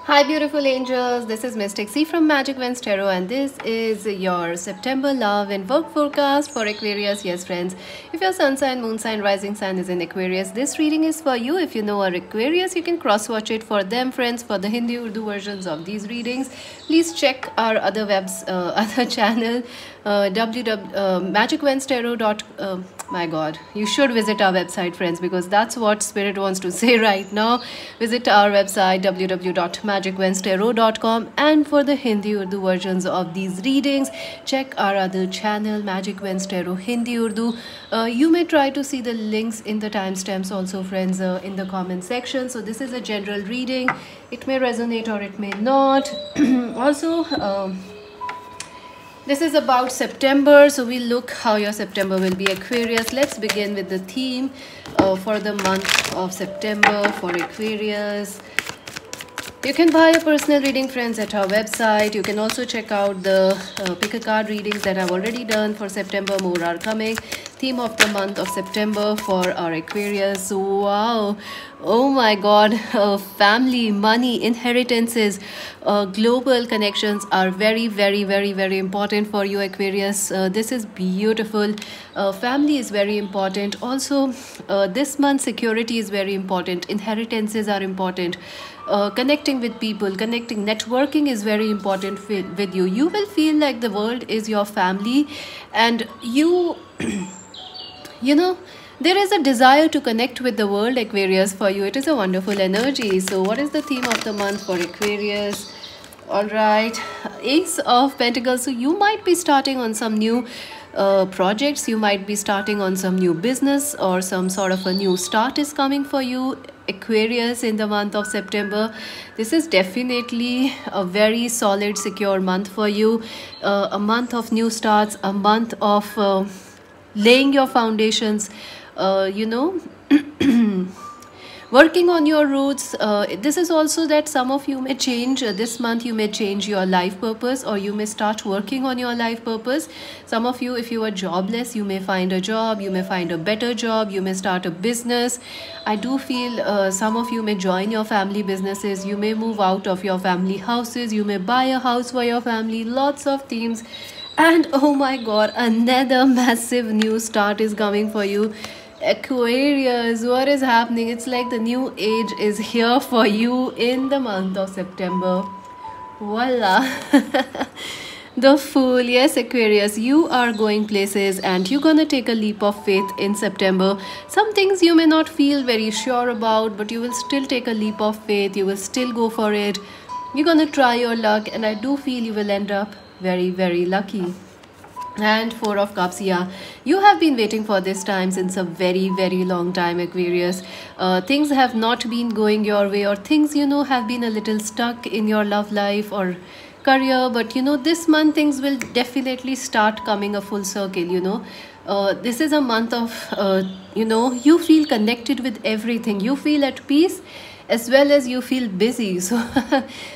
Hi, beautiful angels. This is Mystic C from Magic Wens Tarot, and this is your September love and work forecast for Aquarius. Yes, friends, if your sun sign, moon sign, rising sign is in Aquarius, this reading is for you. If you know our Aquarius, you can cross watch it for them, friends. For the Hindi Urdu versions of these readings, please check our other other channel, magicwenstarot. My God, you should visit our website, friends, because that's what Spirit wants to say right now. Visit our website www.magicwenstarot.com, and for the Hindi Urdu versions of these readings, check our other channel Magic Wens Tarot Hindi Urdu. You may try to see the links in the timestamps also, friends, in the comment section. So this is a general reading. It may resonate or it may not. Also, this is about September, so we'll look how your September will be, Aquarius. Let's begin with the theme for the month of September for Aquarius. You can buy a personal reading, friends, at our website. You can also check out the pick a card readings that I've already done for September. More are coming. Theme of the month of September for our Aquarius. Wow. Oh my God. Family, money, inheritances, global connections are very, very, very, very important for you, Aquarius. This is beautiful. Family is very important. Also, this month security is very important. Inheritances are important. Connecting with people, networking is very important with you. You will feel like the world is your family, and you know, there is a desire to connect with the world, Aquarius. For you, it is a wonderful energy. So what is the theme of the month for Aquarius? All right, Ace of Pentacles. So you might be starting on some new projects. You might be starting on some new business, or some sort of a new start is coming for you, Aquarius, in the month of September. This is definitely a very solid, secure month for you. A month of new starts, a month of laying your foundations, working on your roots. This is also that some of you may change this month. You may change your life purpose, or you may start working on your life purpose. Some of you, if you are jobless, you may find a job, you may find a better job, you may start a business. I do feel some of you may join your family businesses. You may move out of your family houses. You may buy a house for your family. Lots of themes. And oh my God, another massive new start is coming for you, Aquarius. What is happening? It's like the new age is here for you in the month of September. Voila. The Fool. Yes, Aquarius, you are going places, and you're gonna take a leap of faith in September. Some things you may not feel very sure about, but you will still take a leap of faith. You will still go for it. You're gonna try your luck, and I do feel you will end up very, very lucky. And Four of Cups. Yeah, you have been waiting for this time since a very, very long time, Aquarius. Things have not been going your way, or things, have been a little stuck in your love life or career. But this month things will definitely start coming a full circle. This is a month of you feel connected with everything. You feel at peace, as well as you feel busy. So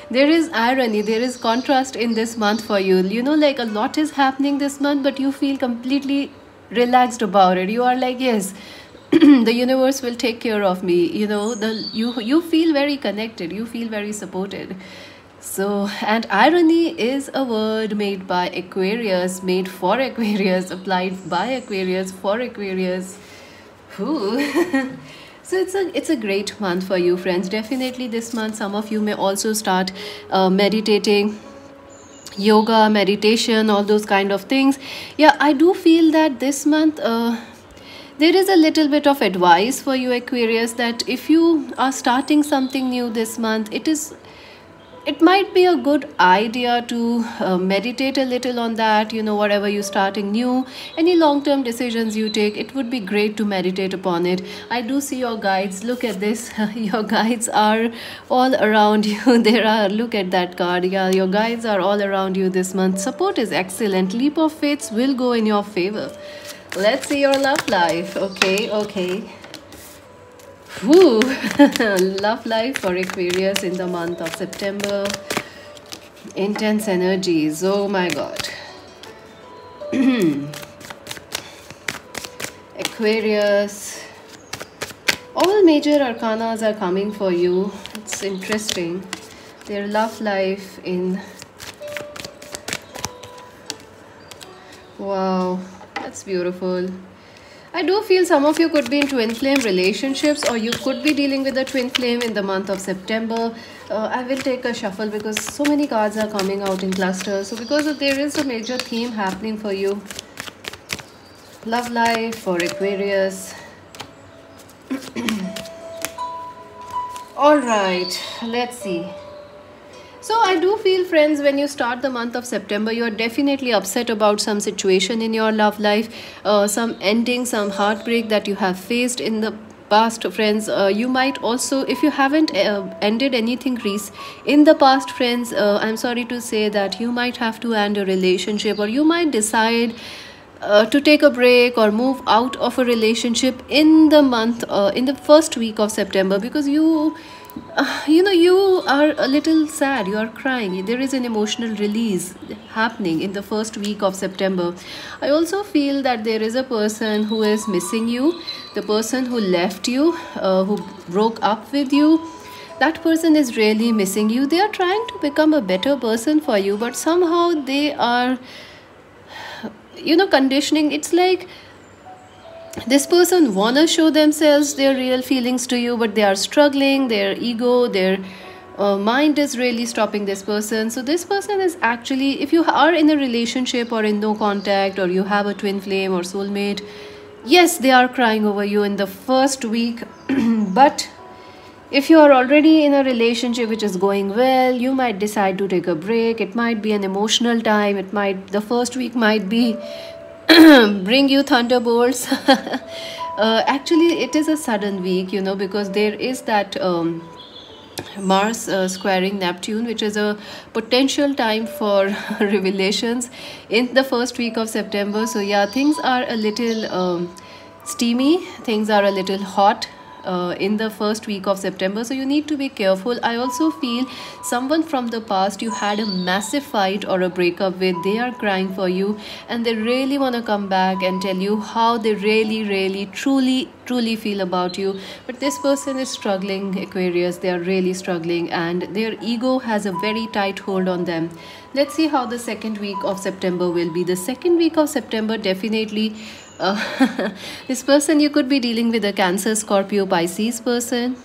there is irony, there is contrast in this month for you. Like a lot is happening this month, but you feel completely relaxed about it. You are like, yes, the universe will take care of me. You feel very connected, you feel very supported. So, and irony is a word made by Aquarius, made for Aquarius, applied by Aquarius for Aquarius. Whew. So it's a great month for you, friends. Definitely this month, some of you may also start meditating, yoga, meditation, all those kind of things. Yeah, I do feel that this month there is a little bit of advice for you, Aquarius, that if you are starting something new this month, it might be a good idea to meditate a little on that. Whatever you're starting new, any long-term decisions you take, it would be great to meditate upon it. I do see your guides. Look at this. Your guides are all around you. Look at that card. Yeah, your guides are all around you this month. Support is excellent. Leap of faith will go in your favor. Let's see your love life. Okay. Whew. Love life for Aquarius in the month of September. Intense energies. Oh my God. Aquarius. All major arcanas are coming for you. It's interesting. their love life in. Wow, that's beautiful. I do feel some of you could be in twin flame relationships, or you could be dealing with a twin flame in the month of September. I will take a shuffle because so many cards are coming out in clusters. So because there is a major theme happening for you. Love life for Aquarius. All right, let's see. So I do feel, friends, when you start the month of September, you are definitely upset about some situation in your love life, some ending, some heartbreak that you have faced in the past, friends. You might also, if you haven't ended anything in the past, friends, I'm sorry to say that you might have to end a relationship, or you might decide to take a break or move out of a relationship in the month, in the first week of September, because you are a little sad, you are crying, there is an emotional release happening in the first week of September. I also feel that there is a person who is missing you, the person who left you, who broke up with you. That person is really missing you. They are trying to become a better person for you, but somehow they are, conditioning. It's like this person wanna show themselves their real feelings to you, but they are struggling. Their ego, their mind is really stopping this person. So this person is actually, if you are in a relationship or in no contact, or you have a twin flame or soulmate, yes, they are crying over you in the first week. But if you are already in a relationship which is going well, you might decide to take a break. It might be an emotional time. The first week might be bring you thunderbolts. Actually, it is a sudden week, because there is that Mars squaring Neptune, which is a potential time for revelations in the first week of September. So yeah, things are a little steamy, things are a little hot in the first week of September, so you need to be careful. I also feel someone from the past you had a massive fight or a breakup with, they are crying for you, and they really want to come back and tell you how they really truly feel about you. But this person is struggling, Aquarius. They are really struggling, and their ego has a very tight hold on them. Let's see how the second week of September will be. The second week of September, definitely this person, you could be dealing with a Cancer, Scorpio, Pisces person,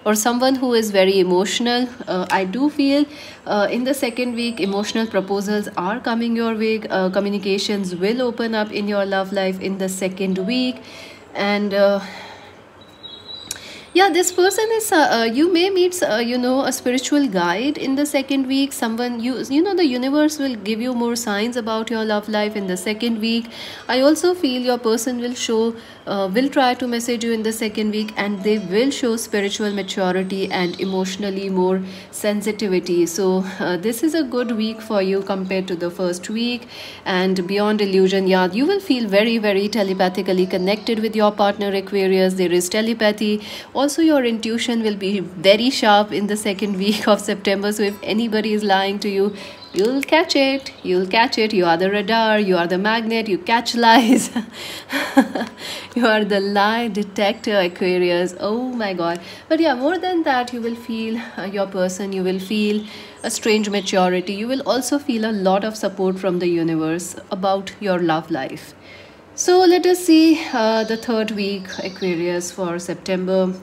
or someone who is very emotional. I do feel in the second week, emotional proposals are coming your way. Communications will open up in your love life in the second week. And yeah, this person is you may meet a spiritual guide in the second week. Someone, the universe will give you more signs about your love life in the second week. I also feel your person will try to message you in the second week, and they will show spiritual maturity and emotionally more sensitivity. So this is a good week for you compared to the first week. And beyond illusion, yeah, you will feel very telepathically connected with your partner, Aquarius. There is telepathy. Also, your intuition will be very sharp in the second week of September. So if anybody is lying to you, you'll catch it. You are the radar, you are the magnet, you catch lies. You are the lie detector, Aquarius. Oh my god. But yeah, more than that, you will feel your person, you will feel a strange maturity. You will also feel a lot of support from the universe about your love life. So let us see the third week, Aquarius, for September.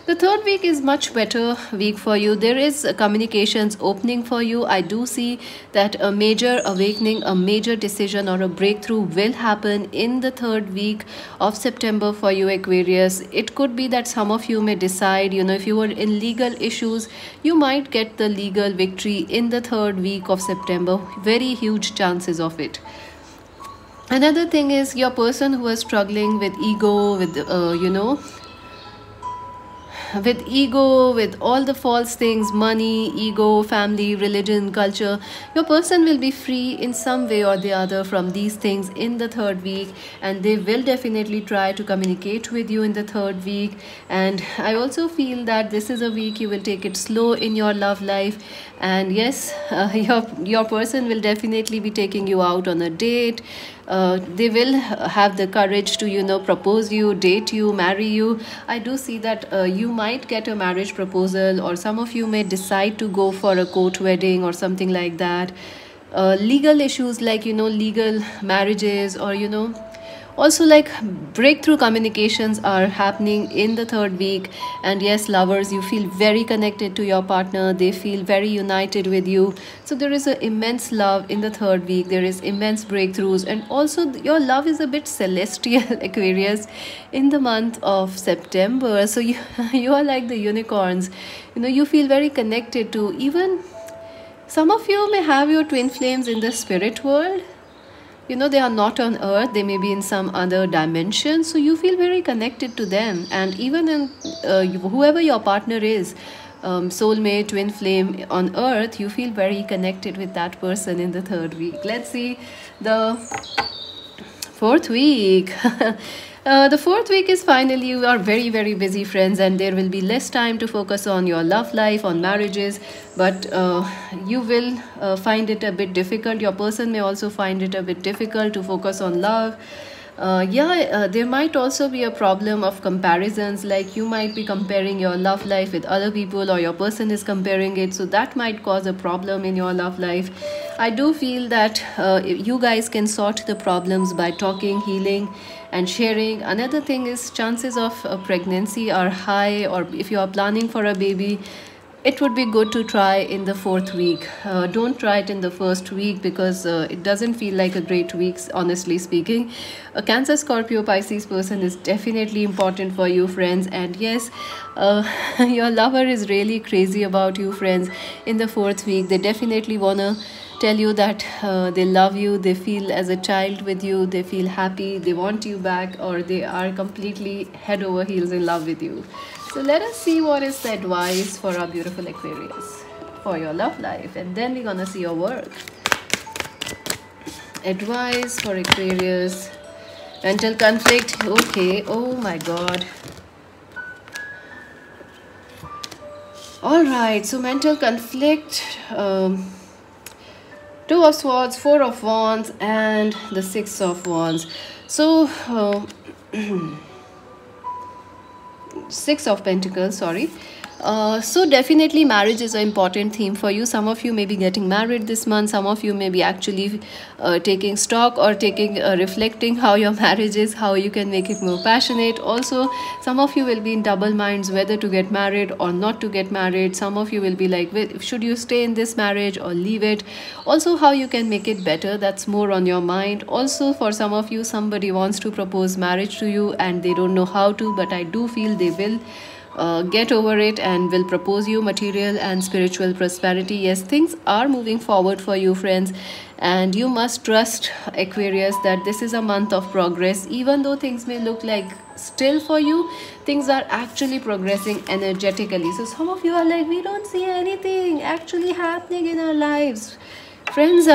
The third week is much better week for you. There is communications opening for you. I do see that a major awakening, a major decision, or a breakthrough will happen in the third week of September for you, Aquarius. It could be that some of you may decide, if you were in legal issues, you might get the legal victory in the third week of September. Very huge chances of it. Another thing is your person who is struggling with ego, with all the false things, money, ego, family, religion, culture. Your person will be free in some way or the other from these things in the third week, and they will definitely try to communicate with you in the third week. And I also feel that this is a week you will take it slow in your love life. And yes, your person will definitely be taking you out on a date. They will have the courage to, propose you, date you, marry you. I do see that you might get a marriage proposal, or some of you may decide to go for a court wedding or something like that. Legal issues like, legal marriages, or, also like breakthrough communications are happening in the third week. And yes, lovers, you feel very connected to your partner, they feel very united with you. So there is an immense love in the third week, there is immense breakthroughs, and also your love is a bit celestial Aquarius, in the month of September. So you, you are like the unicorns, you feel very connected to, even some of you may have your twin flames in the spirit world. They are not on earth, they may be in some other dimension, so you feel very connected to them. And even in whoever your partner is, soulmate, twin flame on earth, you feel very connected with that person in the third week. Let's see the fourth week. The fourth week is finally, you are very, very busy, friends, and there will be less time to focus on your love life, on marriages, but you will find it a bit difficult. Your person may also find it a bit difficult to focus on love. There might also be a problem of comparisons, like you might be comparing your love life with other people, or your person is comparing it, so that might cause a problem in your love life. I do feel that you guys can sort the problems by talking, healing, and sharing. Another thing is, chances of pregnancy are high, or if you are planning for a baby, it would be good to try in the fourth week. Don't try it in the first week, because it doesn't feel like a great week, honestly speaking. A Cancer, Scorpio, Pisces person is definitely important for you, friends. And yes, your lover is really crazy about you, friends. In the fourth week, they definitely wanna tell you that they love you, they feel as a child with you, they feel happy, they want you back, or they are completely head over heels in love with you. So let us see what is the advice for our beautiful Aquarius for your love life, and then we're gonna see your work. Advice for Aquarius. Mental conflict. Okay. Oh my God. All right. So mental conflict. Two of Swords, Four of Wands, and the Six of Wands. So Six of Pentacles, sorry. So definitely marriage is an important theme for you. Some of you may be getting married this month. Some of you may be actually taking stock, or taking reflecting how your marriage is, how you can make it more passionate. Also, some of you will be in double minds whether to get married or not to get married. Some of you will be like, should you stay in this marriage or leave it? Also, how you can make it better, that's more on your mind. Also, for some of you, somebody wants to propose marriage to you and they don't know how to, but I do feel they will get over it and will propose you material and spiritual prosperity. Yes, things are moving forward for you, friends, and you must trust, Aquarius, that this is a month of progress. Even though things may look like still for you, things are actually progressing energetically. So some of you are like, we don't see anything actually happening in our lives. Friends,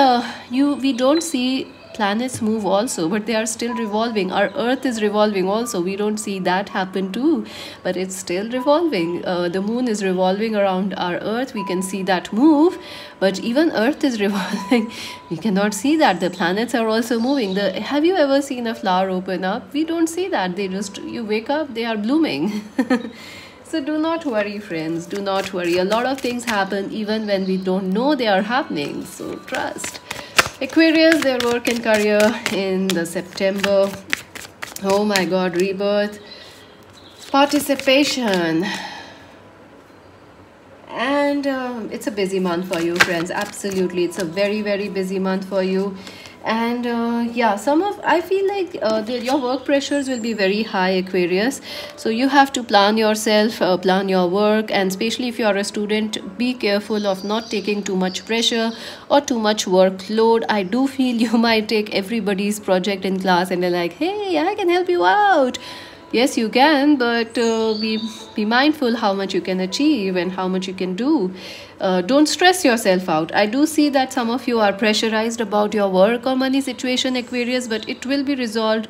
we don't see planets move also, but they are still revolving. Our earth is revolving also. We don't see that happen too, but it's still revolving. The moon is revolving around our earth. We can see that move, but even earth is revolving. We cannot see that. The planets are also moving. Have you ever seen a flower open up? We don't see that. They just, you wake up, they are blooming. So do not worry, friends. Do not worry. A lot of things happen even when we don't know they are happening. So trust. Aquarius, their work and career in the September. Oh my God, rebirth, participation. And it's a busy month for you, friends. Absolutely. It's a very, very busy month for you. And yeah, I feel like your work pressures will be very high, Aquarius. So you have to plan yourself, plan your work, and especially if you are a student, be careful of not taking too much pressure or too much workload. I do feel you might take everybody's project in class and they're like, hey, I can help you out. Yes, you can, but be mindful how much you can achieve and how much you can do. Don't stress yourself out. I do see that some of you are pressurized about your work or money situation, Aquarius, but it will be resolved.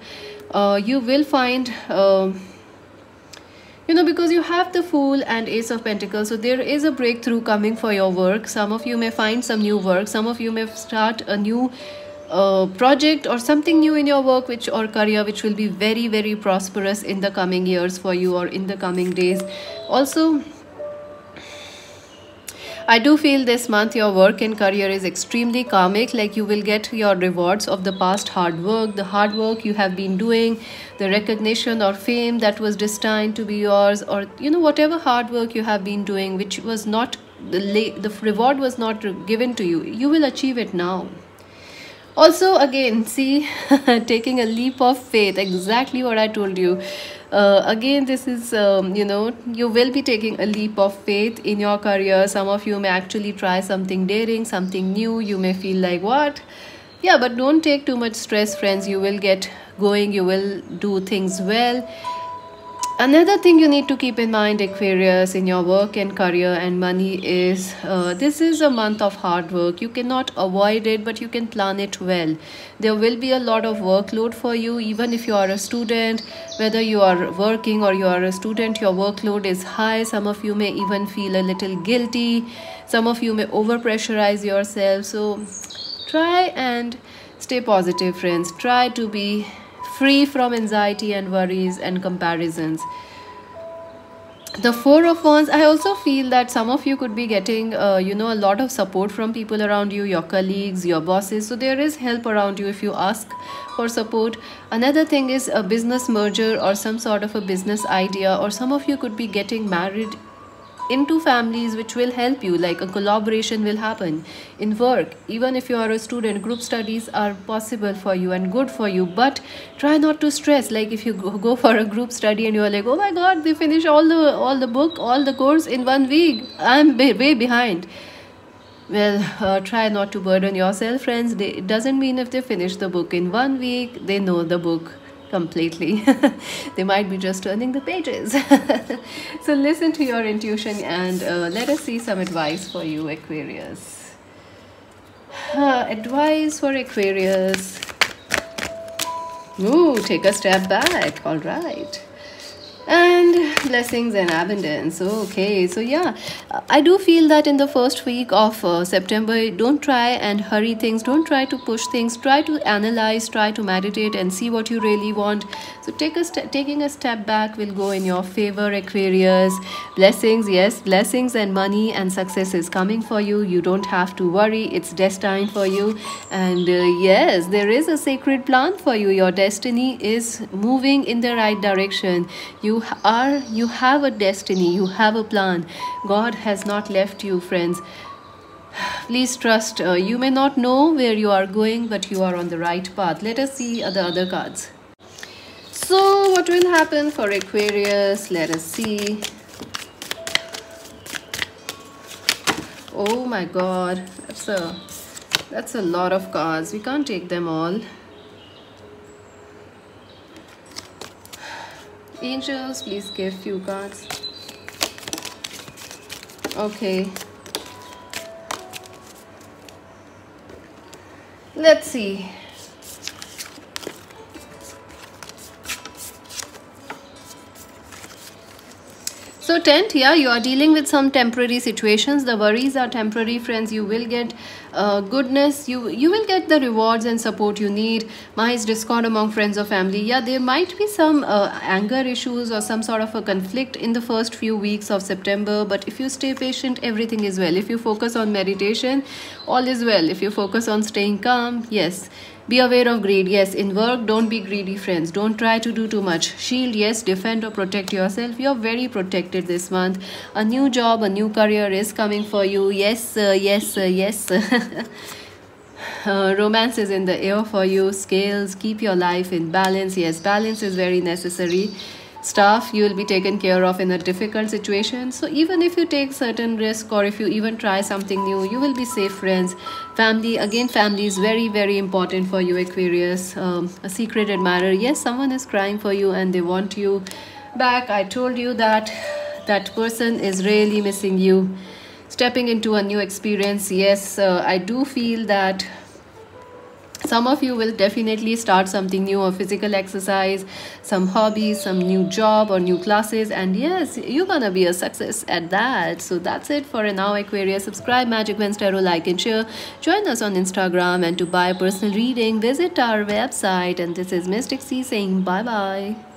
You will find, because you have the Fool and Ace of Pentacles, so there is a breakthrough coming for your work. Some of you may find some new work. Some of you may start a new project or something new in your work which or career which will be very very prosperous in the coming years for you or in the coming days. Also, I do feel this month your work and career is extremely karmic, like you will get your rewards of the past hard work, the hard work you have been doing, the recognition or fame that was destined to be yours, or whatever hard work you have been doing which was not the reward was not given to you, you will achieve it now. Also, again, see, taking a leap of faith, exactly what I told you. Again, this is, you will be taking a leap of faith in your career. Some of you may actually try something daring, something new. You may feel like, what? Yeah, but don't take too much stress, friends. You will get going, you will do things well. Another thing you need to keep in mind, Aquarius, in your work and career and money is this is a month of hard work. You cannot avoid it, but you can plan it well. There will be a lot of workload for you, even if you are a student, whether you are working or you are a student, your workload is high. Some of you may even feel a little guilty. Some of you may over pressurize yourself. So try and stay positive, friends. Try to be free from anxiety and worries and comparisons. The Four of Wands, I also feel that some of you could be getting a lot of support from people around you, your colleagues, your bosses. So there is help around you if you ask for support. Another thing is a business merger or some sort of a business idea, or some of you could be getting married into families which will help you, like a collaboration will happen in work. Even if you are a student, group studies are possible for you and good for you, but try not to stress. Like if you go for a group study and you are like, oh my god, they finish all the book, all the course in 1 week, I'm way behind. Well, try not to burden yourself, friends. It doesn't mean if they finish the book in 1 week they know the book completely. They might be just turning the pages. So listen to your intuition and let us see some advice for you, Aquarius. Advice for Aquarius. Ooh, take a step back. All right. And blessings and abundance. Okay, so yeah, I do feel that in the first week of September, don't try and hurry things, don't try to push things, try to analyze, try to meditate and see what you really want. So taking a step back will go in your favor, Aquarius. Blessings, yes, blessings and money and success is coming for you. You don't have to worry, it's destined for you. And yes, there is a sacred plan for you. Your destiny is moving in the right direction. You have a destiny, you have a plan. God has not left you, friends. Please trust. You may not know where you are going, but you are on the right path. Let us see the other cards. So what will happen for Aquarius? Let us see. Oh my god, that's a lot of cards. We can't take them all. Angels, please give few cards. Okay. Let's see. So 10th, yeah, you are dealing with some temporary situations. The worries are temporary, friends. You will get goodness. You will get the rewards and support you need. Mahis discord among friends or family. Yeah, there might be some anger issues or some sort of a conflict in the first few weeks of September. But if you stay patient, everything is well. If you focus on meditation, all is well. If you focus on staying calm, yes. Be aware of greed. Yes, in work, don't be greedy, friends. Don't try to do too much. Shield, yes, defend or protect yourself. You're very protected this month. A new job, a new career is coming for you. Yes, yes. Romance is in the air for you. Scales, keep your life in balance. Yes, balance is very necessary. Staff, you will be taken care of in a difficult situation. So even if you take certain risk or if you even try something new, you will be safe, friends. Family, again, family is very, very important for you, Aquarius. A secret admirer, yes, someone is crying for you and they want you back. I told you that that person is really missing you. Stepping into a new experience, yes, I do feel that Some of you will definitely start something new, or physical exercise, some hobbies, some new job or new classes, and yes, you're gonna be a success at that. So that's it for now, Aquarius. Subscribe Magic Vans Tarot, like and share. Join us on Instagram, and to buy personal reading, visit our website. And this is Mystic C saying bye bye.